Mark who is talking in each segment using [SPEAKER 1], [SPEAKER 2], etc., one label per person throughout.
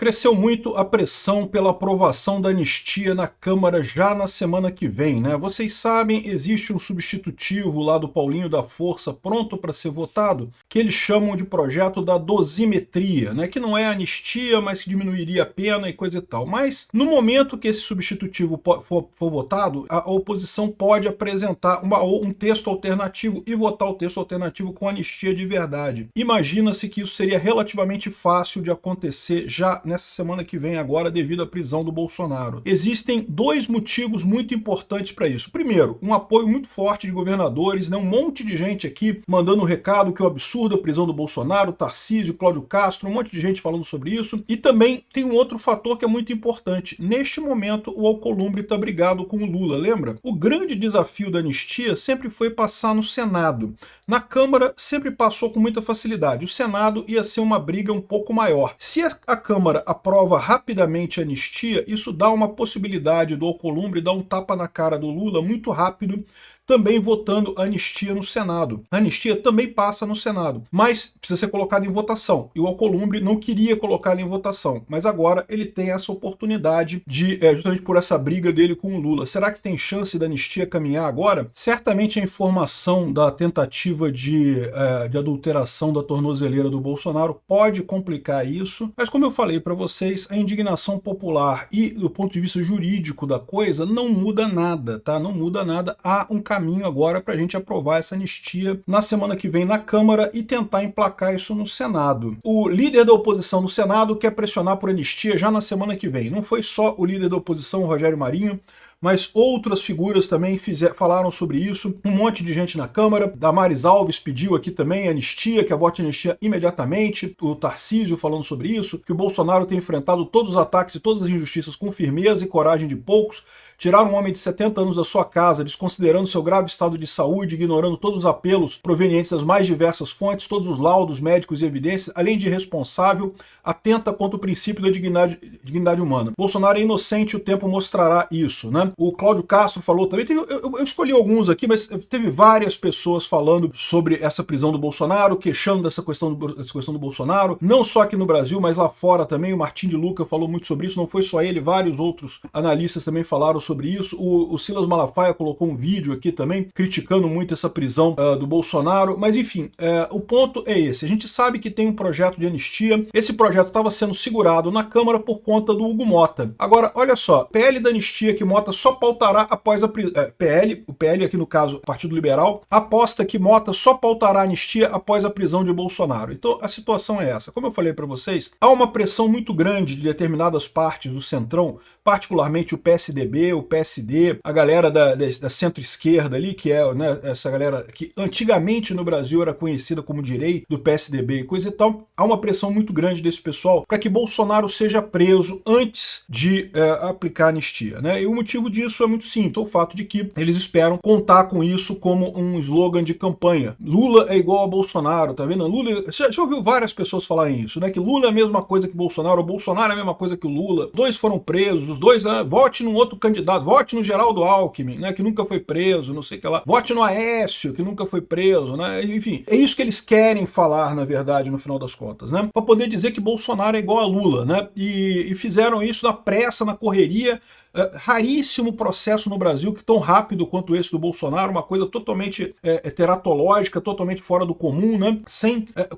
[SPEAKER 1] Cresceu muito a pressão pela aprovação da anistia na Câmara já na semana que vem, né? Vocês sabem, existe um substitutivo lá do Paulinho da Força pronto para ser votado, que eles chamam de projeto da dosimetria, né? Que não é anistia, mas que diminuiria a pena e coisa e tal. Mas no momento que esse substitutivo for votado, a oposição pode apresentar um texto alternativo e votar o texto alternativo com anistia de verdade. Imagina-se que isso seria relativamente fácil de acontecer já nessa semana que vem agora, devido à prisão do Bolsonaro. Existem dois motivos muito importantes para isso. Primeiro, um apoio muito forte de governadores, né? Um monte de gente aqui mandando um recado que é o absurdo a prisão do Bolsonaro, Tarcísio, Cláudio Castro, um monte de gente falando sobre isso. E também tem um outro fator que é muito importante. Neste momento, o Alcolumbre está brigado com o Lula, lembra? O grande desafio da anistia sempre foi passar no Senado. Na Câmara sempre passou com muita facilidade. O Senado ia ser uma briga um pouco maior. Se a Câmara aprova rapidamente a anistia, isso dá uma possibilidade do Alcolumbre dar um tapa na cara do Lula muito rápido, também votando a anistia no Senado. A anistia também passa no Senado, mas precisa ser colocada em votação. E o Alcolumbre não queria colocá-la em votação, mas agora ele tem essa oportunidade de, justamente por essa briga dele com o Lula. Será que tem chance da anistia caminhar agora? Certamente a informação da tentativa de adulteração da tornozeleira do Bolsonaro pode complicar isso, mas como eu falei para vocês, a indignação popular e do ponto de vista jurídico da coisa não muda nada, tá? Não muda nada. Há um caminho agora para a gente aprovar essa anistia na semana que vem na Câmara e tentar emplacar isso no Senado. O líder da oposição no Senado quer pressionar por anistia já na semana que vem. Não foi só o líder da oposição, o Rogério Marinho, mas outras figuras também falaram sobre isso. Um monte de gente na Câmara. Damares Alves pediu aqui também anistia, que vote anistia imediatamente. O Tarcísio falando sobre isso, que o Bolsonaro tem enfrentado todos os ataques e todas as injustiças com firmeza e coragem de poucos. Tirar um homem de 70 anos da sua casa, desconsiderando seu grave estado de saúde, ignorando todos os apelos provenientes das mais diversas fontes, todos os laudos médicos e evidências, além de irresponsável, atenta contra o princípio da dignidade humana. Bolsonaro é inocente, o tempo mostrará isso, né? O Cláudio Castro falou também, eu escolhi alguns aqui, mas teve várias pessoas falando sobre essa prisão do Bolsonaro, queixando dessa questão do Bolsonaro, não só aqui no Brasil, mas lá fora também. O Martim de Luca falou muito sobre isso, não foi só ele, vários outros analistas também falaram sobre isso. O Silas Malafaia colocou um vídeo aqui também, criticando muito essa prisão do Bolsonaro, mas enfim, o ponto é esse. A gente sabe que tem um projeto de anistia, esse projeto estava sendo segurado na Câmara por conta do Hugo Mota. Agora, olha só, PL da anistia que Mota só pautará após a prisão. O PL aqui no caso, Partido Liberal, aposta que Mota só pautará a anistia após a prisão de Bolsonaro. Então a situação é essa. Como eu falei para vocês, há uma pressão muito grande de determinadas partes do Centrão, particularmente o PSDB, o PSD, a galera da centro-esquerda ali, que é, né, essa galera que antigamente no Brasil era conhecida como direita, do PSDB e coisa e tal. Há uma pressão muito grande desse pessoal para que Bolsonaro seja preso antes de aplicar a anistia, né? E o motivo disso é muito simples, o fato de que eles esperam contar com isso como um slogan de campanha. Lula é igual a Bolsonaro, tá vendo? Lula, já ouviu várias pessoas falarem isso, né? Que Lula é a mesma coisa que Bolsonaro, o Bolsonaro é a mesma coisa que o Lula. Dois foram presos, os dois, né? Vote num outro candidato, vote no Geraldo Alckmin, né? Que nunca foi preso, não sei o que lá. Vote no Aécio, que nunca foi preso, né? Enfim, é isso que eles querem falar, na verdade, no final das contas, né? Para poder dizer que Bolsonaro é igual a Lula, né? E fizeram isso na pressa, na correria. Raríssimo processo no Brasil que tão rápido quanto esse do Bolsonaro, uma coisa totalmente teratológica, totalmente fora do comum, né?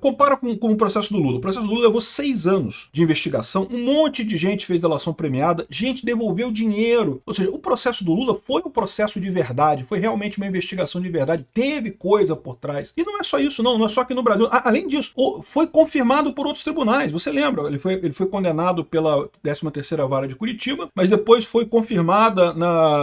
[SPEAKER 1] Compara com o processo do Lula. O processo do Lula levou 6 anos de investigação, um monte de gente fez delação premiada, gente devolveu dinheiro. Ou seja, o processo do Lula foi um processo de verdade, foi realmente uma investigação de verdade, teve coisa por trás. E não é só isso, não é só aqui no Brasil. Além disso, foi confirmado por outros tribunais. Você lembra? Ele foi condenado pela 13ª Vara de Curitiba, mas depois foi confirmada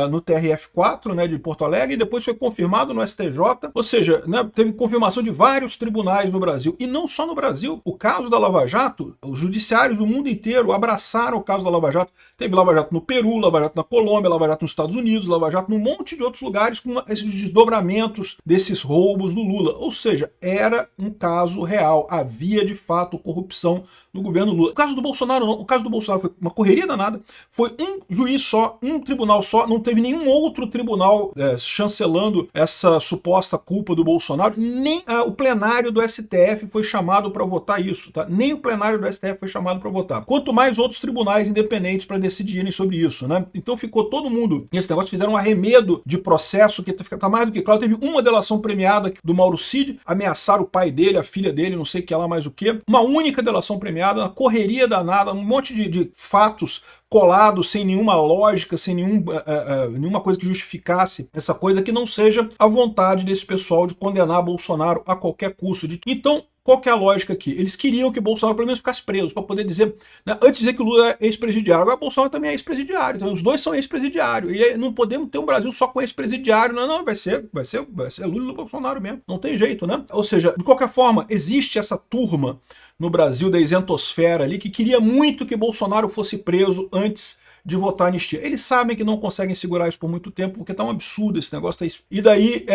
[SPEAKER 1] no TRF4, né, de Porto Alegre, e depois foi confirmado no STJ, ou seja, né, teve confirmação de vários tribunais no Brasil, e não só no Brasil. O caso da Lava Jato, os judiciários do mundo inteiro abraçaram o caso da Lava Jato. Teve Lava Jato no Peru, Lava Jato na Colômbia, Lava Jato nos Estados Unidos, Lava Jato num monte de outros lugares com esses desdobramentos desses roubos do Lula, ou seja, era um caso real, havia de fato corrupção no governo Lula. O caso do Bolsonaro não, o caso do Bolsonaro foi uma correria danada, foi um juiz só, um tribunal só, não teve nenhum outro tribunal chancelando essa suposta culpa do Bolsonaro, nem o plenário do STF foi chamado para votar isso, tá? Nem o plenário do STF foi chamado para votar. Quanto mais outros tribunais independentes para decidirem sobre isso, né? Então ficou todo mundo nesse negócio, fizeram um arremedo de processo que tá mais do que claro. Teve uma delação premiada do Mauro Cid, ameaçaram o pai dele, a filha dele, não sei o que lá mais o que. Uma única delação premiada, uma correria danada, um monte de fatos colados, sem nenhuma lógica, sem nenhuma coisa que justificasse essa coisa que não seja a vontade desse pessoal de condenar Bolsonaro a qualquer custo. Então, qual que é a lógica aqui? Eles queriam que Bolsonaro pelo menos ficasse preso, para poder dizer, né, antes de dizer que o Lula é ex-presidiário, agora Bolsonaro também é ex-presidiário, então os dois são ex-presidiário, e não podemos ter um Brasil só com ex-presidiário, não, vai ser Lula e Bolsonaro mesmo, não tem jeito, né? Ou seja, de qualquer forma, existe essa turma no Brasil da isentosfera ali que queria muito que Bolsonaro fosse preso antes de votar anistia. Eles sabem que não conseguem segurar isso por muito tempo, porque tá um absurdo esse negócio. E daí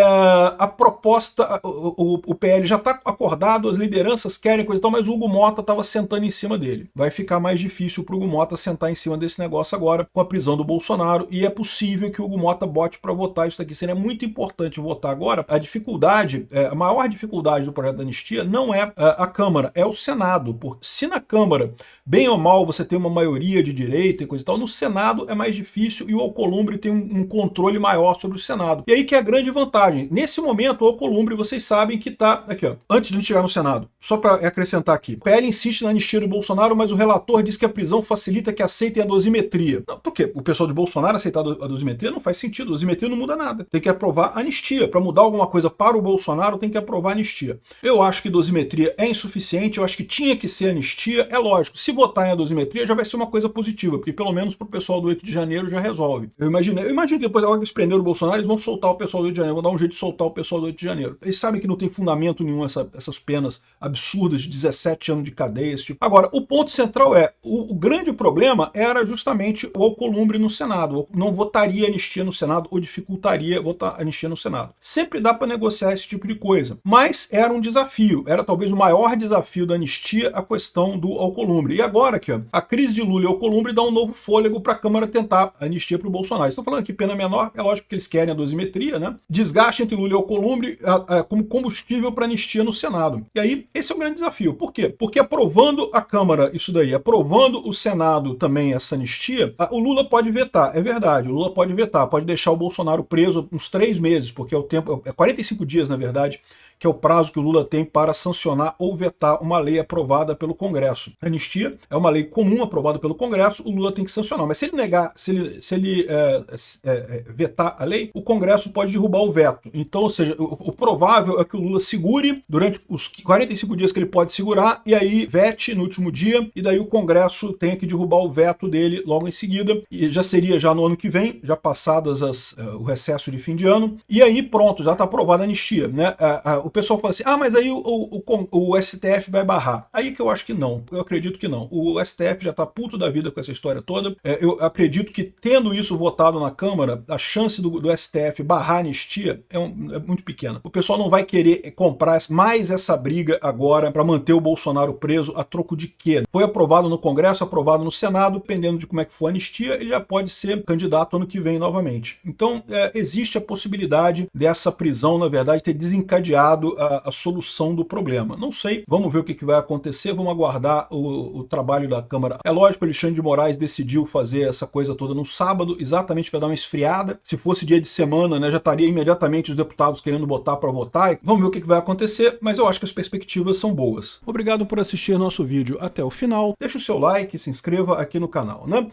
[SPEAKER 1] a proposta, o PL já tá acordado, as lideranças querem coisa e tal, mas o Hugo Mota tava sentando em cima dele. Vai ficar mais difícil pro Hugo Mota sentar em cima desse negócio agora, com a prisão do Bolsonaro, e é possível que o Hugo Mota bote para votar isso daqui. Seria muito importante votar agora. A dificuldade, a maior dificuldade do projeto da anistia não é a Câmara, é o Senado. Porque se na Câmara, bem ou mal, você tem uma maioria de direita e coisa e tal, no Senado é mais difícil e o Alcolumbre tem um controle maior sobre o Senado. E aí que é a grande vantagem. Nesse momento, o Alcolumbre, vocês sabem que tá aqui, ó, antes de chegar no Senado. Só para acrescentar aqui. O PL insiste na anistia do Bolsonaro, mas o relator diz que a prisão facilita que aceitem a dosimetria. Não, por quê? O pessoal de Bolsonaro aceitar a dosimetria não faz sentido. A dosimetria não muda nada. Tem que aprovar a anistia. Para mudar alguma coisa para o Bolsonaro, tem que aprovar a anistia. Eu acho que dosimetria é insuficiente, eu acho que tinha que ser anistia. É lógico, se votar em a dosimetria já vai ser uma coisa positiva, porque pelo menos pro pessoal do 8 de janeiro já resolve. Eu imagino que depois, agora que eles prenderam o Bolsonaro, eles vão soltar o pessoal do 8 de janeiro, vão dar um jeito de soltar o pessoal do 8 de janeiro. Eles sabem que não tem fundamento nenhum essas penas absurdas de 17 anos de cadeia, esse tipo. Agora, o ponto central é, o grande problema era justamente o Alcolumbre no Senado. Não votaria anistia no Senado ou dificultaria votar anistia no Senado. Sempre dá para negociar esse tipo de coisa, mas era um desafio, era talvez o maior desafio da anistia a questão do Alcolumbre. E agora aqui, ó, a crise de Lula e Alcolumbre dá um novo fôlego para a Câmara tentar anistia para o Bolsonaro. Estou falando aqui pena menor, é lógico que eles querem a dosimetria, né? Desgaste entre Lula e Alcolumbre como combustível para anistia no Senado. E aí, esse é o grande desafio. Por quê? Porque aprovando a Câmara isso daí, aprovando o Senado também essa anistia, o Lula pode vetar, é verdade, o Lula pode vetar, pode deixar o Bolsonaro preso uns 3 meses, porque é o tempo, é 45 dias, na verdade, que é o prazo que o Lula tem para sancionar ou vetar uma lei aprovada pelo Congresso. A anistia é uma lei comum aprovada pelo Congresso, o Lula tem que sancionar. Mas se ele negar, se ele vetar a lei, o Congresso pode derrubar o veto. Então, ou seja, o provável é que o Lula segure durante os 45 dias que ele pode segurar, e aí vete no último dia, e daí o Congresso tenha que derrubar o veto dele logo em seguida, e já seria já no ano que vem, já passadas o recesso de fim de ano, e aí pronto, já está aprovada a anistia, né? O pessoal fala assim, mas aí o STF vai barrar. Aí que eu acho que não, eu acredito que não. O STF já tá puto da vida com essa história toda. Eu acredito que, tendo isso votado na Câmara, a chance do STF barrar a anistia é muito pequena. O pessoal não vai querer comprar mais essa briga agora para manter o Bolsonaro preso a troco de quê? Foi aprovado no Congresso, aprovado no Senado, dependendo de como é que for a anistia, ele já pode ser candidato ano que vem novamente. Então, existe a possibilidade dessa prisão, na verdade, ter desencadeado a solução do problema. Não sei, vamos ver o que vai acontecer, vamos aguardar o trabalho da Câmara. É lógico, o Alexandre de Moraes decidiu fazer essa coisa toda no sábado, exatamente para dar uma esfriada. Se fosse dia de semana, né, já estaria imediatamente os deputados querendo botar para votar. Vamos ver o que vai acontecer, mas eu acho que as perspectivas são boas. Obrigado por assistir nosso vídeo até o final. Deixa o seu like, se inscreva aqui no canal, né?